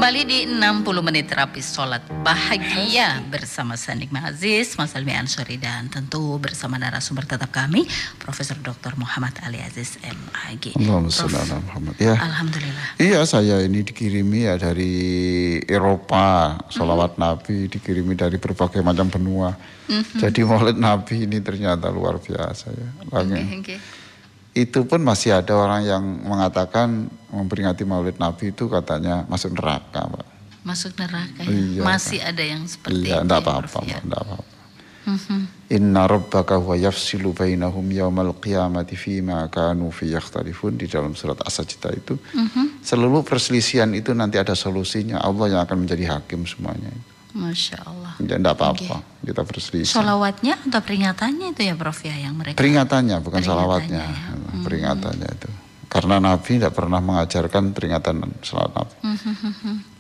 kembali di 60 menit terapi sholat bahagia bersama Sandik Aziz, Mas Helmi Ansori, dan tentu bersama narasumber tetap kami Profesor Dr. Muhammad Ali Aziz MAG. Muhammad. Ya. Alhamdulillah. Iya, saya ini dikirimi ya dari Eropa, sholawat Nabi dikirimi dari berbagai macam benua. Jadi maulid Nabi ini ternyata luar biasa ya. Itu pun masih ada orang yang mengatakan memperingati maulid Nabi itu katanya masuk neraka, Pak. Masuk neraka ya? Iya, masih ada yang seperti itu. Iya, enggak apa-apa, ya? Enggak apa-apa. Inna rabbaka huwa yafsilu bainahum yaumal qiyamati fima kanu fi yakhtalifun, di dalam surat As-Sajdah itu. Seluruh perselisihan itu nanti ada solusinya. Allah yang akan menjadi hakim semuanya. Masya Allah. Ya enggak apa-apa, kita berselisih. Sholawatnya atau peringatannya itu ya Prof ya yang mereka? Peringatannya, bukan sholawatnya. Ya. Peringatannya itu. Karena Nabi tidak pernah mengajarkan peringatan sholawat Nabi.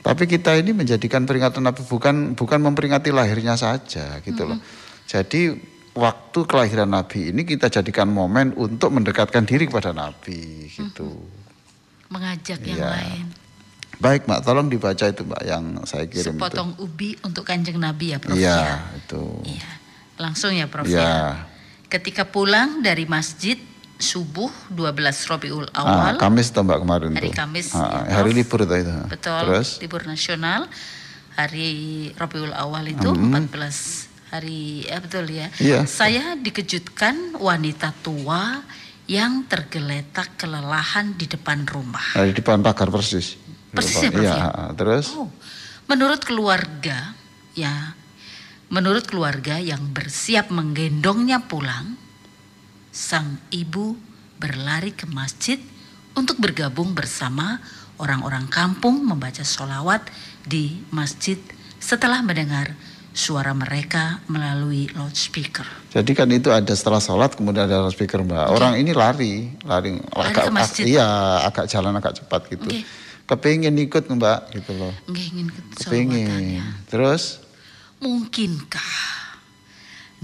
Tapi kita ini menjadikan peringatan Nabi bukan memperingati lahirnya saja gitu loh. Jadi waktu kelahiran Nabi ini kita jadikan momen untuk mendekatkan diri kepada Nabi gitu. Mengajak yang lain. Baik Mbak, tolong dibaca itu Mbak yang saya kirim. Sepotong itu. ubi untuk Kanjeng Nabi ya Prof. Iya, itu. Iya. Langsung ya Prof ya. Ketika pulang dari masjid subuh 12 Rabiul Awal. Kamis itu Mbak kemarin hari tuh. Kamis. Hari libur itu. Betul. Terus? Libur nasional. Hari Rabiul Awal itu 14 hari betul ya. Iya. Saya dikejutkan wanita tua yang tergeletak kelelahan di depan rumah. Di depan pagar persis. Persis ya Prof ya? Terus? Menurut keluarga yang bersiap menggendongnya pulang, sang ibu berlari ke masjid untuk bergabung bersama orang-orang kampung membaca sholawat di masjid setelah mendengar suara mereka melalui loudspeaker. Jadi kan itu ada setelah sholat kemudian ada loudspeaker Mbak. Orang ini lari ke masjid. Agak jalan agak cepat gitu. Kepingin ikut Mbak gitu loh. Ingin ikut sholawatan. Terus? Mungkinkah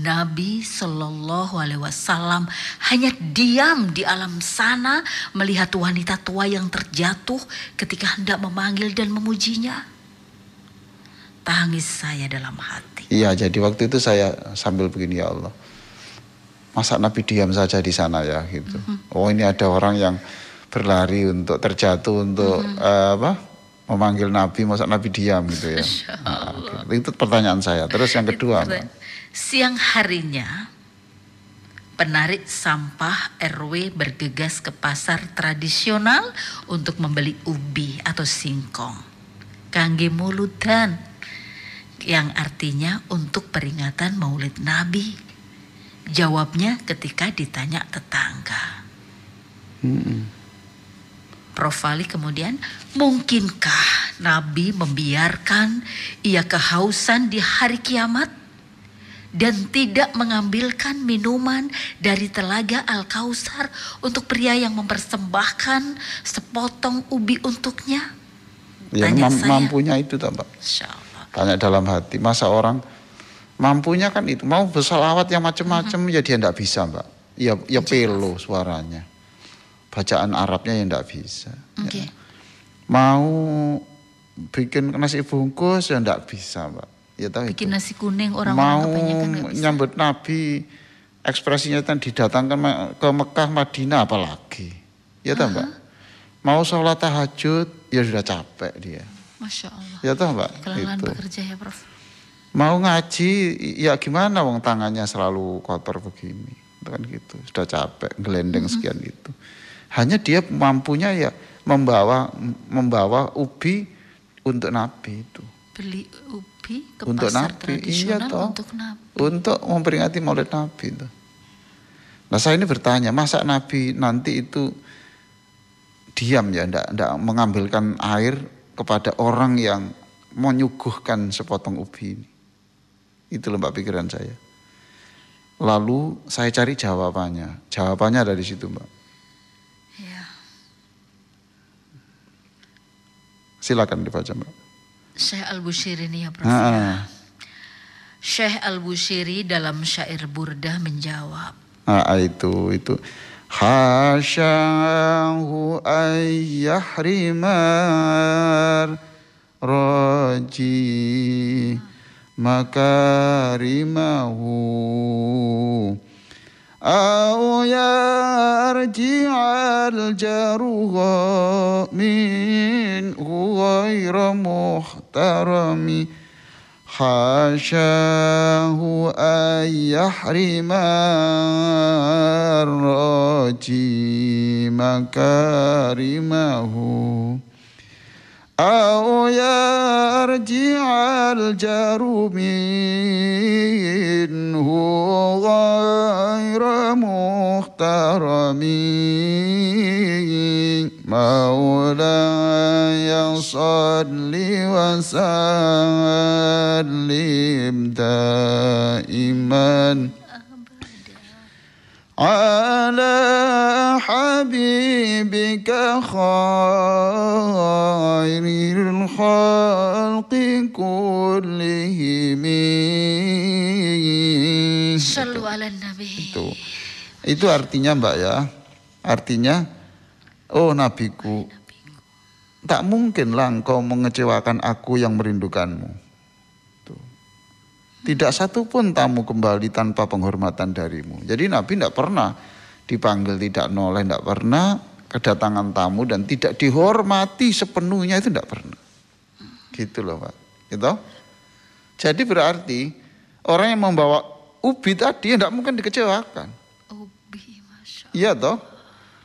Nabi Shallallahu Alaihi Wasallam hanya diam di alam sana melihat wanita tua yang terjatuh ketika hendak memanggil dan memujinya? Tangis saya dalam hati. Iya, jadi waktu itu saya sambil begini, ya Allah, masa Nabi diam saja di sana ya gitu. Oh ini ada orang yang berlari untuk terjatuh untuk memanggil Nabi, masa Nabi diam gitu ya. Itu pertanyaan saya. Terus yang kedua, siang harinya penarik sampah RW bergegas ke pasar tradisional untuk membeli ubi atau singkong, kangge muludan, yang artinya untuk peringatan Maulid Nabi. Jawabnya ketika ditanya tetangga. Prof Ali kemudian, mungkinkah Nabi membiarkan ia kehausan di hari kiamat dan tidak mengambilkan minuman dari telaga Al-Kautsar untuk pria yang mempersembahkan sepotong ubi untuknya? Ya, mampunya itu tak Mbak? Tanya dalam hati, masa orang mampunya kan itu, mau bersalawat yang macam-macam ya dia tidak bisa Mbak. Ya pelo suaranya. Bacaan Arabnya yang tidak bisa. Ya. Mau bikin nasi bungkus ya tidak bisa Mbak. Ya tahu bikin itu. Nasi kuning orang-orang kebanyakan nggak bisa. Nyambut Nabi, ekspresinya kan didatangkan ke Mekah, Madinah apalagi. Ya tahu Mbak. Mau sholat tahajud ya sudah capek dia. Masya Allah. Ya tahu Mbak. Kelelahan bekerja ya Prof. Mau ngaji ya gimana wong tangannya selalu kotor begini. Itu kan gitu. Sudah capek gelendeng sekian itu. Hanya dia mampunya ya membawa ubi untuk Nabi itu. Beli ubi ke untuk pasar Nabi, tradisional untuk Nabi. Untuk memperingati Maulid Nabi itu. Nah saya ini bertanya, masa Nabi nanti itu diam ya, enggak mengambilkan air kepada orang yang menyuguhkan sepotong ubi ini. Itu loh Mbak pikiran saya. Lalu saya cari jawabannya. Jawabannya ada di situ Mbak. Silakan dibaca Mbak. Syekh Al-Bushiri ini ya Prof. Syekh Al-Bushiri dalam syair Burdah menjawab. Itu. Hasyahu ayyahrimar raji makarimahu au yarji'al jaruha min ghaira muhtarami hasyahu ayyahrimar raji makarimahu au yarji'al jaru minhu ghaira muhtarami maulaya salli wa sallim daiman ala habibika khairil khalqi kullihim. Shallu ala nabi. Itu artinya Mbak ya. Artinya, oh nabiku, tak mungkinlah engkau mengecewakan aku yang merindukanmu. Tidak satu pun tamu kembali tanpa penghormatan darimu. Jadi Nabi tidak pernah dipanggil tidak noleh, tidak pernah kedatangan tamu dan tidak dihormati sepenuhnya, itu tidak pernah. Gitu loh Pak. Gitu. Jadi berarti orang yang membawa ubi tadi tidak mungkin dikecewakan. Ubi, Masya Allah. Iya toh.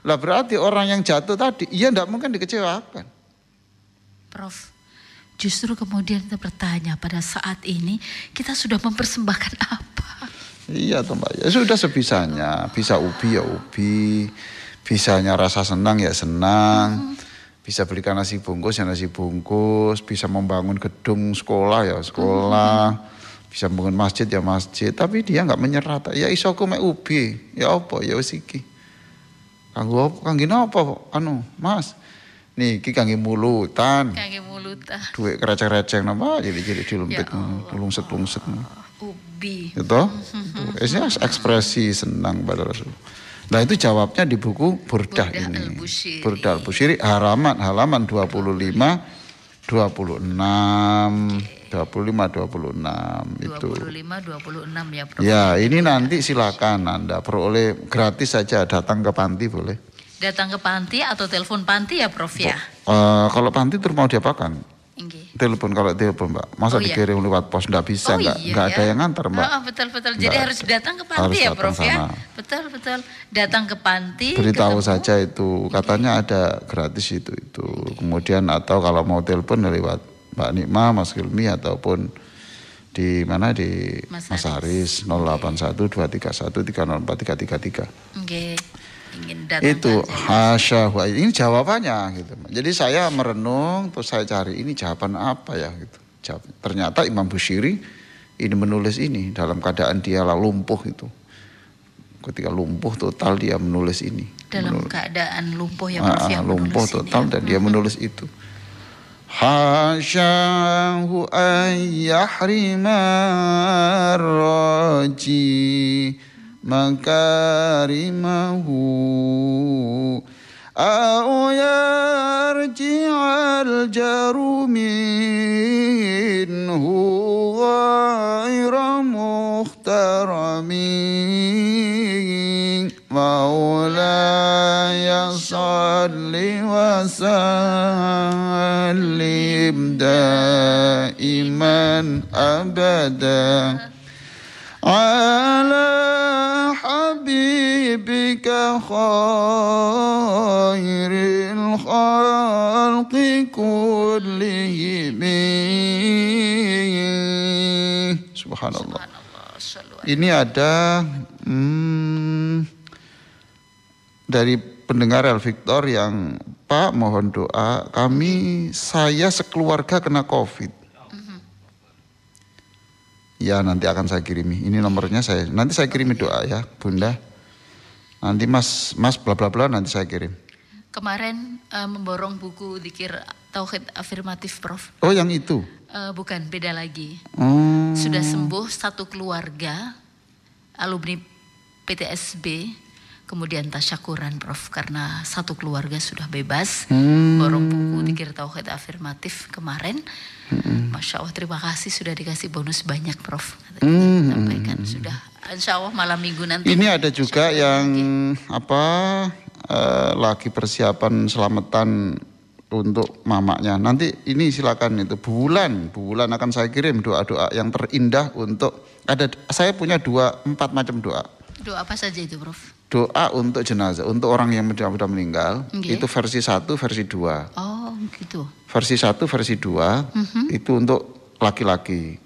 Lah berarti orang yang jatuh tadi, iya tidak mungkin dikecewakan. Prof, justru kemudian kita bertanya pada saat ini kita sudah mempersembahkan apa? Iya toh Mbak, ya sudah sebisanya, bisa ubi ya ubi, bisanya rasa senang ya senang, bisa belikan nasi bungkus ya nasi bungkus, bisa membangun gedung sekolah ya sekolah, bisa membangun masjid ya masjid, tapi dia nggak menyerah, ya isoku mek ubi, ya apa ya wis iki. Kangge napa anu Mas? Niki kangge mulutan. Kangge mulutan. Duit receh-receh napa jadi dilempit lungset-lungset. Ubi. Itu. Itu ekspresi senang pada Rasul. Nah itu jawabnya di buku Burdah ini. Burdah Al-Busyri halaman 25 26 25 26 itu. 25 26 ya Prof. Ya, ini nanti silakan Anda peroleh gratis saja, datang ke panti boleh. Datang ke panti atau telepon panti ya Prof ya? Kalau panti terus mau diapakan? Enggak. Telepon kalau telepon Mbak. Masa dikirim lewat pos enggak bisa, enggak ada yang ngantar Mbak. Betul. Jadi harus datang ke panti ya Prof ya? Betul. Datang ke panti. Beritahu saja itu, katanya ada gratis itu. Kemudian atau kalau mau telepon lewat Mbak Nikma, Mas Hilmi ataupun di mana di Mas Haris 081 231 304 333. Oke. Ingin datang itu hasya ini jawabannya gitu. Jadi saya merenung terus saya cari ini jawaban apa ya gitu. Ternyata Imam Busyri ini menulis ini dalam keadaan dia lumpuh itu. Ketika lumpuh total dia menulis ini. Dalam keadaan lumpuh ya Prof yang lumpuh total dan dia menulis itu. Hasyahu ayyahrimar raji makarimahu au yarji'al jaru minhu ghaira muhtarami maulaya salli wa sallim daiman abada ala habibika khairil khalqi kullihim. Subhanallah. Ini ada dari pendengar El Victor yang Pak mohon doa saya sekeluarga kena COVID. Ya nanti akan saya kirimi. Ini nomornya nanti saya kirimi doa ya Bunda. Nanti Mas bla bla bla nanti saya kirim. Kemarin memborong buku Dzikir Tauhid Afirmatif Prof. Oh yang itu? Bukan, beda lagi. Sudah sembuh satu keluarga alumni PTSB kemudian tasyakuran Prof, karena satu keluarga sudah bebas. Borong buku Dzikir Tauhid Afirmatif kemarin. Masya Allah, terima kasih sudah dikasih bonus banyak Prof. Sampaikan sudah, insya Allah malam minggu nanti. Ini ada juga yang lagi persiapan selamatan untuk mamanya. Nanti ini silakan itu bulan akan saya kirim doa-doa yang terindah untuk saya punya 4 macam doa. Doa apa saja itu Prof? Doa untuk jenazah, untuk orang yang sudah meninggal, itu versi 1, versi 2. Oh gitu. Versi 1, versi 2 itu untuk laki-laki.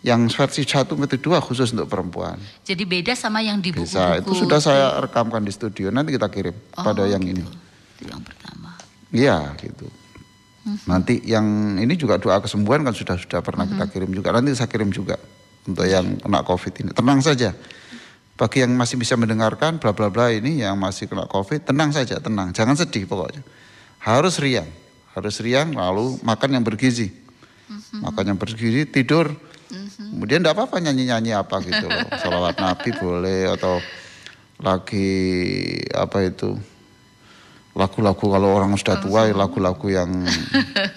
Yang versi 1, versi 2 khusus untuk perempuan. Jadi beda sama yang di buku-buku. Bisa, itu sudah saya rekamkan di studio, nanti kita kirim pada yang gitu. ini. Itu yang pertama. Iya gitu. Nanti yang ini juga doa kesembuhan kan sudah pernah kita kirim juga. Nanti saya kirim juga untuk yang kena COVID ini. Tenang saja. Bagi yang masih bisa mendengarkan bla bla bla ini yang masih kena COVID, tenang saja, tenang. Jangan sedih pokoknya. Harus riang lalu makan yang bergizi. Makan yang bergizi, tidur. Kemudian enggak apa-apa nyanyi-nyanyi apa gitu loh. Sholawat Nabi boleh atau lagi lagu-lagu kalau orang sudah tua, lagu-lagu yang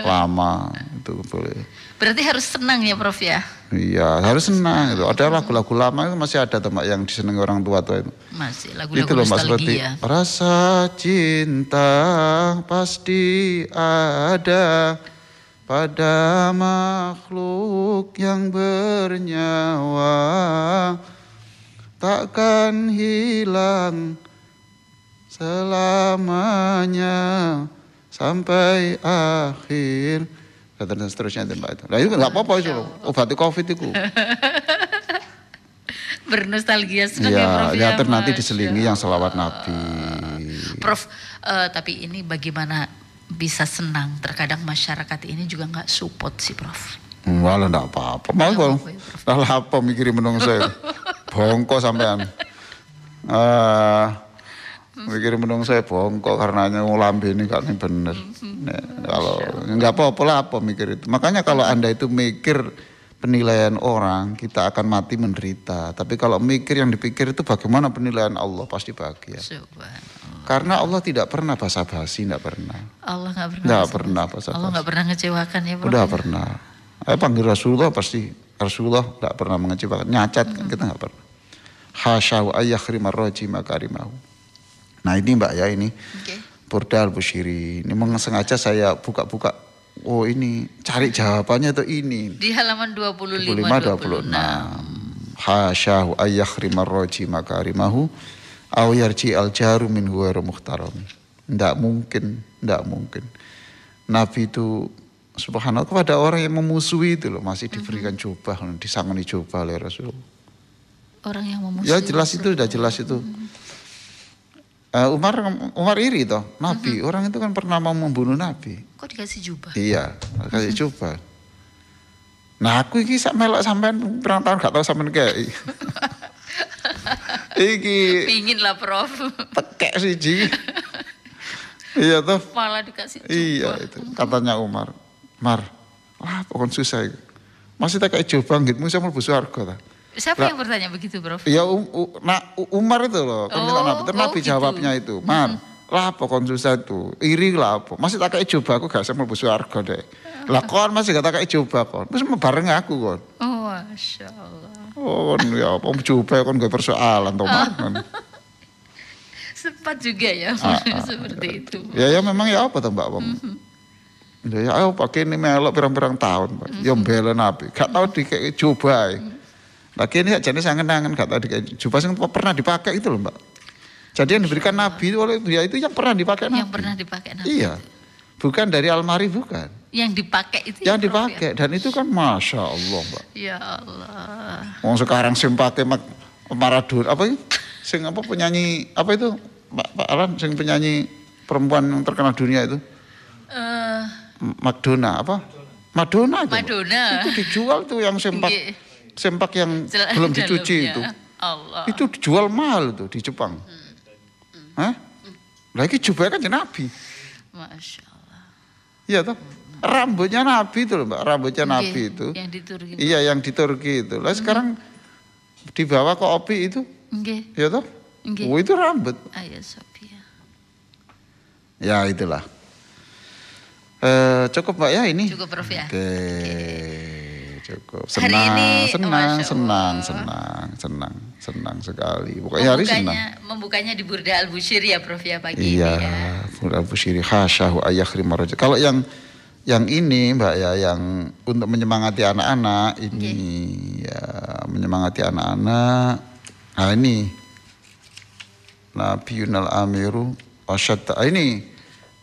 lama itu boleh. Berarti harus senang ya Prof ya? Iya, harus senang itu. Ada lagu-lagu lama itu masih ada Mbak yang disenangi orang tua-tua itu. Masih lagu-lagu itu loh, Mbak, seperti nostalgia. rasa cinta pasti ada pada makhluk yang bernyawa, takkan hilang selamanya sampai akhir, dan seterusnya itu Mbak itu. Nah itu nggak apa-apa itu loh, obati COVID itu. Bernostalgia sekali ya Prof ya. Nanti diselingi yang selawat Nabi. Prof, tapi ini bagaimana bisa senang? Terkadang masyarakat ini juga nggak support sih Prof. Walah nggak apa-apa. Mau lah apa mikirin menung saya. Bongko sampean. Mikirin menung saya bongkok karena ngulambi ini kan bener. Kalau nggak apa-apa lah apa mikir itu. Makanya kalau Anda itu mikir penilaian orang, kita akan mati menderita. Tapi kalau mikir yang dipikir itu bagaimana penilaian Allah, pasti bahagia. Karena Allah tidak pernah basa-basi, tidak pernah. Allah nggak pernah. Nggak pernah basa-basi. Allah nggak pernah ngecewakan ya Prof. Udah pernah. Panggil Rasulullah pasti Rasulullah tidak pernah mengecewakan. Nyacat kan kita nggak pernah. Hasyahu ayyakrimar roji makarimahu. Nah ini Mbak ya ini. Burda Al-Bushiri. Ini sengaja saya buka-buka. Oh ini cari jawabannya tuh ini. Di halaman 25-26. Hasyahu ayyakrimar roji makarimahu. Aw yarji al-jaru min huwairu muhtarami. Tidak mungkin. Nabi itu subhanallah kepada orang yang memusuhi itu loh masih diberikan jubah, disangoni jubah oleh Rasulullah. Orang yang memusuhi. Ya jelas itu, sudah jelas itu. Umar iri toh, Nabi. Orang itu kan pernah mau membunuh Nabi. Kok dikasih jubah? Iya, kasih jubah. Nah aku ini melok sampean berang tahun gak tahu sampean kayak. Iki pingin lah Prof. Tekek siji. Iya toh. Malah dikasih jubah. Iya itu katanya Umar. Mar, wah pokoknya susah itu. Masih tak kayak jubah gitu, mesti mlebu swarga ta. Siapa yang bertanya begitu Prof? Ya Umar itu loh, kan Nabi gitu. jawabnya itu. Mar, lah pokoknya susah itu. Iri lah apa. Masih tak kayak jubah aku gak bisa mlebu swarga deh. Lah kon masih gak tak kayak jubah kon. Terus bareng aku kon. Oh, Masya Allah. Oh ya apa jubah kon gak persoalan toh Mar. Sempat juga ya seperti itu. Ya memang ya apa toh Mbak. Ya ayo pakai ini melok pirang-pirang tahun Mbak. Ya mbela Nabi. Gak tahu dikek jubah. Lagi ini jenis angen-angen gak tahu dikek jubah yang pernah dipakai itu loh Mbak. Jadi yang diberikan Nabi oleh dia itu yang pernah dipakai Nabi. Yang pernah dipakai Nabi. Iya. Bukan dari almari bukan. Yang dipakai itu. Yang dipakai dan itu kan Masya Allah Mbak. Ya Allah. Mau sekarang sing pakai Maradona apa itu? Sing apa penyanyi apa itu Pak Alan sing penyanyi perempuan yang terkenal dunia itu? Madonna apa? Madonna itu. Madonna. Itu dijual tuh yang sempak yang belum dicuci itu. Allah. Itu dijual mahal tuh di Jepang. Hah? Lagi jubahnya kan Nabi. Masya Allah. Iya toh. Rambutnya Nabi itu loh Mbak. Rambutnya Nabi itu. Yang di Turki. Iya yang di Turki itu. Lah sekarang dibawa ke OPI itu. Iya toh. Nggih. Oh, itu rambut. Ayah Sophia. Ya itulah. Cukup Mbak ya ini. Cukup Prof ya. Oke. Cukup. Hari ini, Senang sekali. Pokoknya hari senang. Membukanya di Burda Al-Busyri ya Prof ya pagi ini ya. Iya, Burda Al-Busyri khasyahu ayakhrim raja. Kalau yang ini Mbak ya, yang untuk menyemangati anak-anak ini ya, menyemangati anak-anak. Nah ini Nabiyunal Amiru Wasyadda. Ini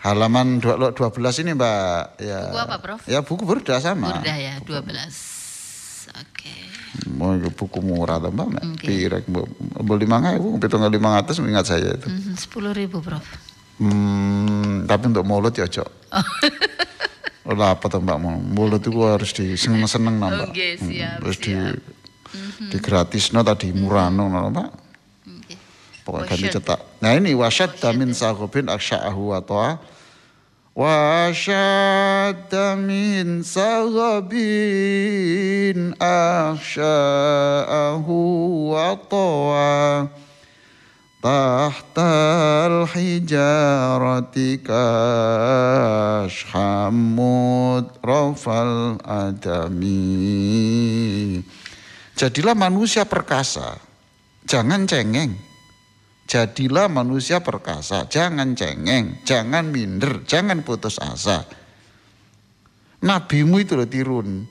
halaman 12 ini Mbak. Ya. Buku apa Prof? Ya buku Burda sama. Burda ya 12. Oke. Mau buku murah tuh Mbak. Pirek beli 5.000, 7.500 ingat saya itu. 10.000 Prof. Tapi untuk mulut ya Cok. Lah apa tuh Mbak, mulut itu harus diseneng-seneng Mbak. Oke, siap. Terus di gratisno tadi murano Mbak. Pokoknya kan dicetak. Nah ini wasyadda min saghobin aksya'ahu wa ta'a. Wasyadda min saghobin aksya'ahu wa ta'a. Tahtal hijarati kashhamud rafal adami. Jadilah manusia perkasa, jangan cengeng. Jadilah manusia perkasa, jangan cengeng, jangan minder, jangan putus asa. Nabimu itu loh tirun.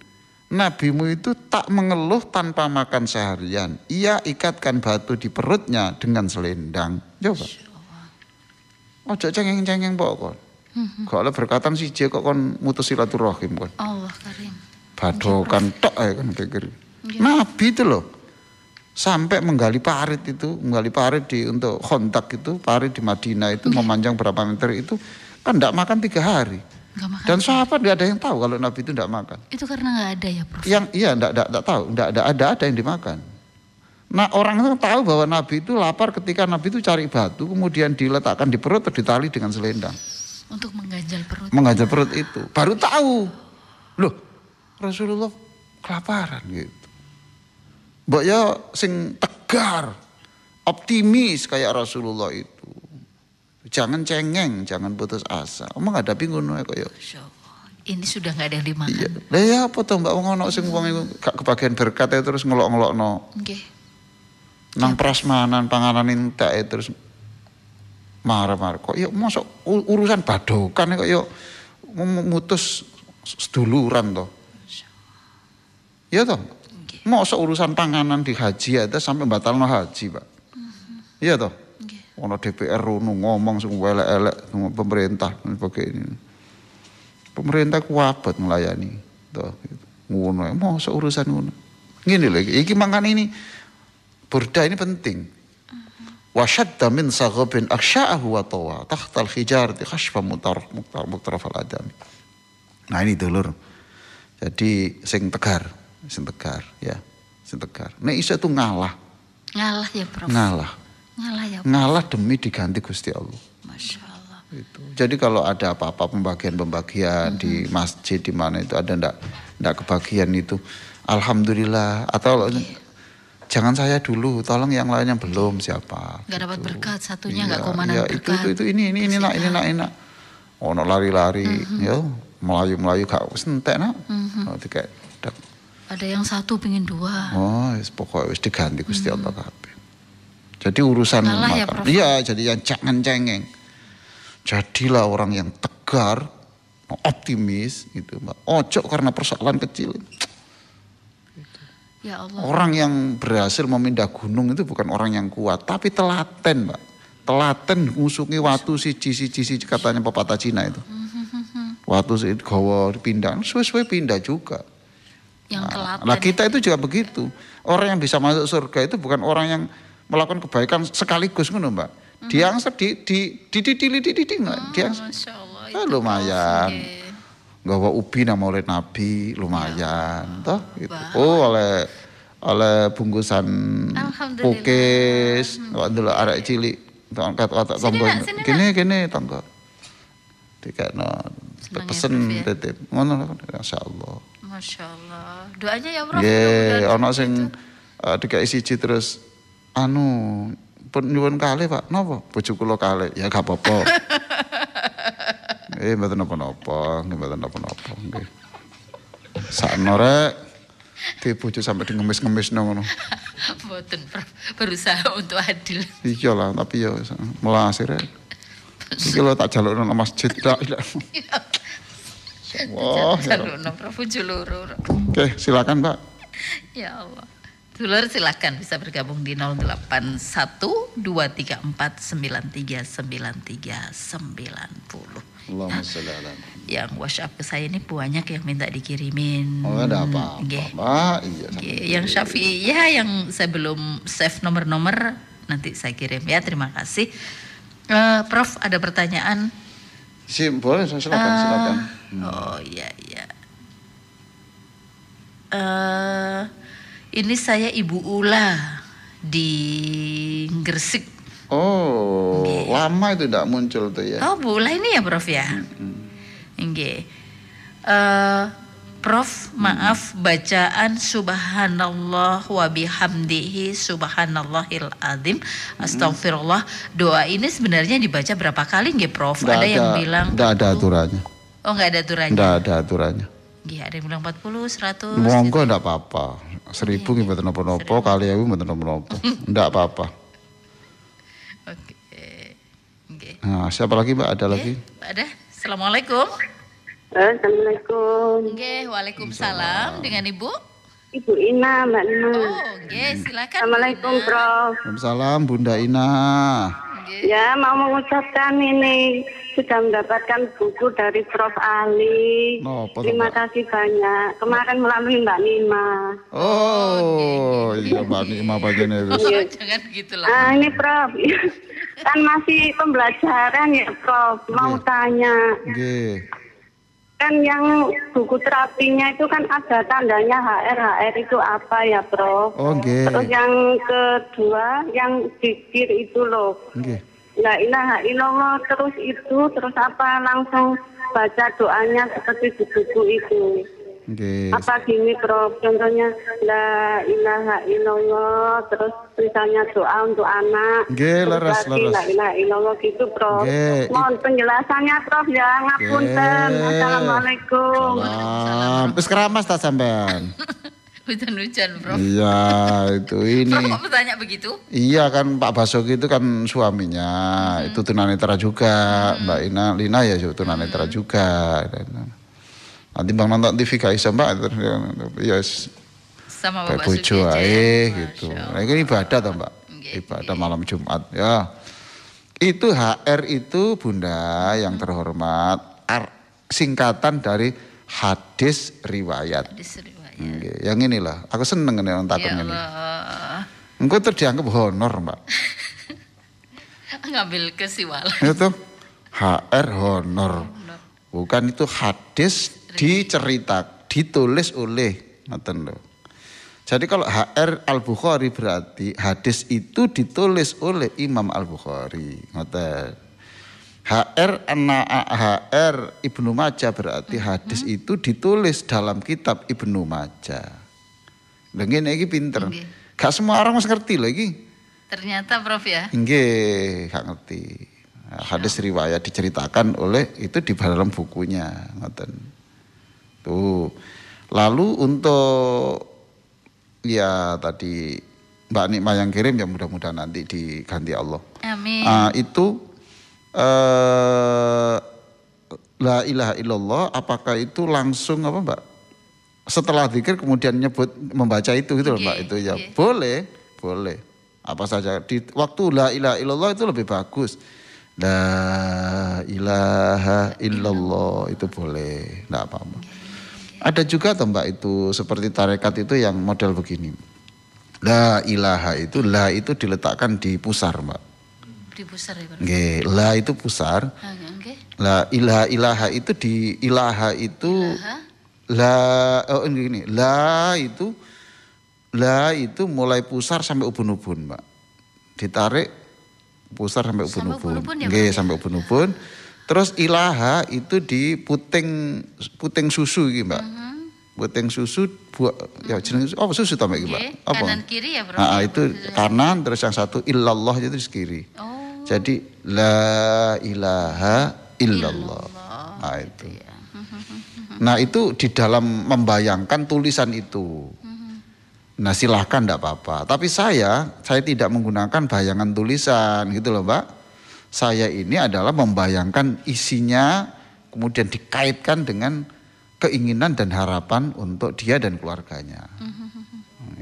Nabimu itu tak mengeluh tanpa makan seharian. Ia ikatkan batu di perutnya dengan selendang. Coba. Ojo cengeng-cengeng pok kon. Kok oleh berkatan siji kok kon mutus silaturahim kon. Allah karim. Badokan tok ae kan kekir. Nabi itu loh. Sampai menggali parit untuk kontak itu, parit di Madinah itu memanjang berapa meter itu kan enggak makan 3 hari. Dan sahabat tidak ada yang tahu kalau Nabi itu tidak makan. Itu karena nggak ada ya Prof? Tidak tahu, tidak ada yang dimakan. Nah orang itu tahu bahwa Nabi itu lapar ketika Nabi itu cari batu kemudian diletakkan di perut atau ditali dengan selendang. Untuk mengganjal perut. Mengganjal perut itu, baru tahu. Loh Rasulullah kelaparan gitu. Mbak ya sing tegar, optimis kayak Rasulullah itu. Jangan cengeng, jangan putus asa. Menghadapi ngono kok ya. Ini sudah nggak ada yang dimakan. Iya. Lah ya apa to Mbak wong ono sing wong iku gak kebagian berkat terus ngelok-ngelokno. Nggih. Nang prasmanan panganan entek terus marah-marah. Kok ya mosok urusan badokan kok ya mutus seduluran to. Iya toh? Mosok urusan panganan di haji ada sampai batalno haji, Pak. Iya toh? Ono DPR rono ngomong sing elek-elek sama pemerintah sebagainya. Pemerintah kuwabat melayani toh ngono. Mosok urusan ngono. Ngene lho iki mangkane ini Burda ini penting. Wasyadda min saghabin aksya'ahu wa tawa tahtal hijarati khashfa muktarafal adami. Nah ini dulur. Jadi sing tegar ya, sing tegar. Nek iso itu ngalah Ya Prof. Ngalah ya Prof. Ngalah demi diganti Gusti Allah. Masya Allah. Itu. Jadi kalau ada apa-apa pembagian di masjid di mana itu ada ndak kebagian itu, alhamdulillah. Atau jangan saya dulu, tolong yang lain yang belum siapa. Gak dapat berkat, satunya iya, gak komandan berkat. Itu ini enak. Ono lari-lari, ya melayu gak sentek nak. Ada yang satu pingin 2. Oh, pokoknya wis diganti Gusti Allah kabeh. Jadi urusan makan. Iya, jadi yang jangan cengeng. Jadilah orang yang tegar, optimis gitu, Mbak. Ojo karena persoalan kecil. Gitu. Ya Allah. Orang yang berhasil memindah gunung itu bukan orang yang kuat, tapi telaten, Mbak. Telaten ngusungi watu siji katanya pepatah Cina itu. Watu siji gawa pindah, suwe-suwe pindah juga. Yang telaten. Nah kita itu juga begitu. Orang yang bisa masuk surga itu bukan orang yang melakukan kebaikan sekaligus ngono Mbak. Dia yang dididik enggak? Dia lumayan. Gawa ubi nama oleh Nabi lumayan toh gitu. Oh oleh bungkusan pukis, dulu arek cilik kata tonggo. Gini tonggo. Dikekno pesen titip. Ngono masyaallah. Masya Allah. Doanya ya Prof. Nggih, ana sing dikek siji terus pun nyuwun kalih Pak, napa bojo kula kalih? Ya gak apa-apa. Mboten napa-napa, nggih mboten napa-napa nggih. Sakno rek di bojo sampai di ngemis-ngemisno ngono. Mboten, Prof. Berusaha untuk adil. Iya lah, tapi ya melasir rek. Iki lho tak jalukno nang masjid dak. Wah, jalukno Prof Julur. Oke, silakan Mbak. Ya Allah. Dulur silakan bisa bergabung di 081239393990. Allahumma sholli ala. Yang WhatsApp ke saya ini banyak yang minta dikirimin. Oh, ada apa? Mbak, iya. Yang Syafi'iyah yang saya belum save nomor-nomor nanti saya kirim ya. Terima kasih. Prof, ada pertanyaan? Boleh, silakan. Oh iya. Ini saya Ibu Ula di Gresik. Oh, lama itu tidak muncul tuh ya. Oh, Bu Ula ini ya, Prof ya? Nggih. Prof, maaf bacaan subhanallah wa bihamdihi subhanallahil azim astagfirullah. Doa ini sebenarnya dibaca berapa kali nggih, Prof? Ada yang bilang enggak ada aturannya. Oh, enggak ada aturannya. Enggak ada aturannya. Nggih, ada yang bilang 40, 100. Monggo enggak apa-apa. 1000 nggih mboten napa-napa, kali 1000 mboten napa-napa. Enggak apa-apa. Oke. Nggih. Nah, siapa lagi, Mbak? Ada lagi? Ada. Assalamualaikum. Assalamualaikum. Nggih, waalaikumsalam. Dengan Ibu? Ibu Ina, Mbak Ina. Oh, nggih, silakan. Assalamualaikum, Prof. Waalaikumsalam, Bunda Ina. Ya, mau mengucapkan ini sudah mendapatkan buku dari Prof Ali. Terima kasih banyak. Kemarin melalui Mbak Nima. Oh, iya Mbak Nima bagian itu. Jangan begitulah. Ini Prof. Kan masih pembelajaran ya, Prof. Mau tanya. Nggih. Kan yang buku terapinya itu kan ada tandanya HR itu apa ya, Prof? Oh, nggih. Terus yang kedua yang zikir itu loh. Nggih. La ilaha illallah terus apa langsung baca doanya seperti di buku itu. Nggih. Apa gini, Prof? Contohnya la ilaha illallah terus misalnya doa untuk anak. Nggih, leres. La ilaha illallah gitu, Prof. Nggih. Mohon penjelasannya, Prof ya. Ngapunten. Assalamualaikum. Salam. Wis keramas ta sampean? Hujan-hujan, Prof. Iya, itu ini. Prof, mau tanya begitu? Iya kan Pak Basuki itu kan suaminya, itu tunanetra juga. Mbak Lina ya tunanetra juga. Nanti Bang nonton TV gak iso Mbak. Ya sama Bapak bojo Suki ae gitu. Nah, ini ibadah toh Mbak. Ibadah malam Jumat ya. Itu HR itu Bunda yang terhormat, singkatan dari hadis riwayat. Yang inilah, aku seneng nih orang takut ini. Engkau terdianggap honor Mbak. Ngambil kesiwalan. Itu HR honor. Bukan itu hadis ditulis oleh ngoten lho. Jadi kalau HR Al-Bukhari berarti hadis itu ditulis oleh Imam Al-Bukhari. Ngoten. HR Ibnu Majah berarti hadis itu ditulis dalam kitab Ibnu Majah. Lha ngene iki pinter. Gak semua orang mesti ngerti lho iki. Ternyata Prof ya. Nggih, gak ngerti. Hadis riwayat diceritakan oleh itu di dalam bukunya, ngoten. Tuh. Lalu untuk ya tadi Mbak Nikma yang kirim ya mudah-mudahan nanti diganti Allah. Amin. Itu la ilaha illallah apakah itu langsung apa Mbak? Setelah zikir kemudian membaca itu gitu loh Mbak itu ya. Boleh. Apa saja di waktu la ilaha illallah itu lebih bagus. La ilaha illallah itu boleh, enggak apa-apa. Ada juga toh Mbak itu seperti tarekat itu yang model begini. La ilaha itu la itu diletakkan di pusar Mbak. Di pusar ya Pak. Nggih, la itu pusar. La ilaha itu di ilaha itu ini la itu mulai pusar sampai ubun-ubun, Mbak. Ditarik pusar sampai ubun-ubun. Nggih, sampai ubun-ubun. Terus ilaha itu di puting susu iki, Mbak. Puting susu buat ya jeneng apa susu ta Mbak? Apa? Kanan kiri ya, Prof. Nah, itu kanan terus yang satu illallah itu di kiri. Oh. Jadi la ilaha illallah. Nah, itu. Nah, itu di dalam membayangkan tulisan itu. Nah, silahkan enggak apa-apa. Tapi saya tidak menggunakan bayangan tulisan gitu loh, Mbak. Saya ini adalah membayangkan isinya kemudian dikaitkan dengan keinginan dan harapan untuk dia dan keluarganya.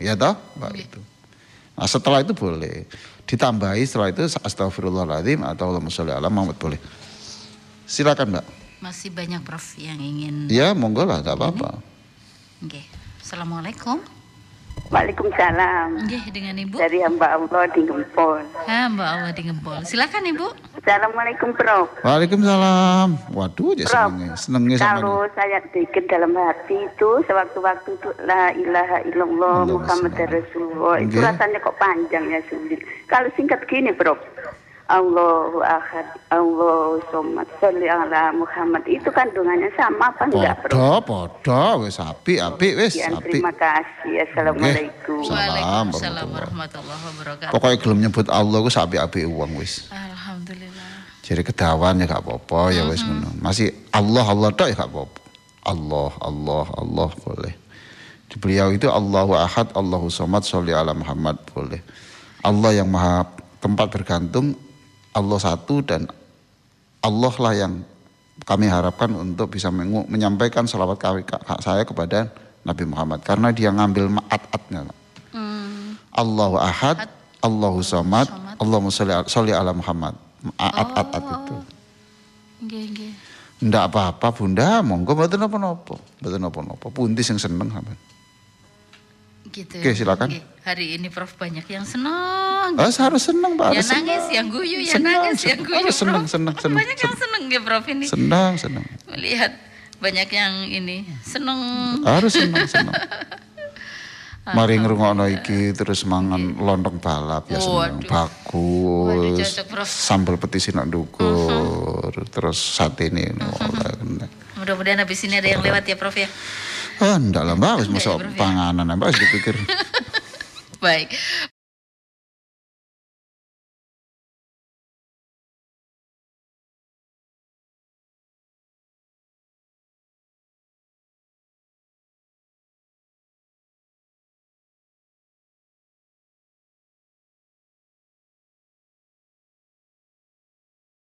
Ya toh, Mbak itu. Nah, setelah itu boleh ditambahi, setelah itu astagfirullahaladzim atau Allahumma sholli ala Muhammad boleh. Silakan Mbak. Masih banyak Prof yang ingin. Ya monggo lah, enggak apa-apa. Oke. Assalamualaikum. Waalaikumsalam. Nggih, dengan Ibu. Dari hamba Allah di Gempol. Hamba Allah di Gempol. Silakan Ibu. Assalamualaikum Prof. Waalaikumsalam. Waduh, aja senengnya sama kalau saya dikit dalam hati itu sewaktu-waktu itu la ilaha illallah Muhammad Rasulullah itu rasanya kok panjang ya sulit. Kalau singkat gini Prof. Allahu Ahad, Allahu Somad, sholli ala Muhammad itu kandungannya sama apa enggak Prof? Podo, wis apik wis. Terima kasih. Assalamualaikum. Waalaikumsalam warahmatullahi wabarakatuh. Pokoknya gelem nyebut Allah ku apik-apik uang wis. Alhamdulillah. Jadi kedawan ya gak apa-apa ya wis ngono. Masih Allah tok ya gak apa-apa. Allah boleh. Di beliau itu Allahu Ahad, Allahu Somad, sholli ala Muhammad boleh. Allah yang maha tempat bergantung, Allah satu dan Allah lah yang kami harapkan untuk bisa menyampaikan salawat saya kepada Nabi Muhammad karena dia ngambil at-atnya. Allahu Ahad, Allahu Somad, Allahumma sholli ala Muhammad. At itu. Nggih. Ndak apa-apa Bunda, monggo mboten napa-napa. Pundi sing seneng sampean. Gitu. Oke, silakan. Hari ini Prof banyak yang senang. Harus senang Pak. Yang nangis, yang guyu, yang nangis, yang guyu. Senang. Banyak yang senang ya Prof ini. Senang. Melihat banyak yang ini senang. Harus senang. Mari ngrungokno iki terus mangan lontong balap ya seneng. Bagus. Sambal petis nak ndukur. Terus satene Mudah-mudahan habis ini ada yang lewat ya Prof ya. Enggak lah Mbak, wis masuk panganan Mbak wis dipikir. Baik.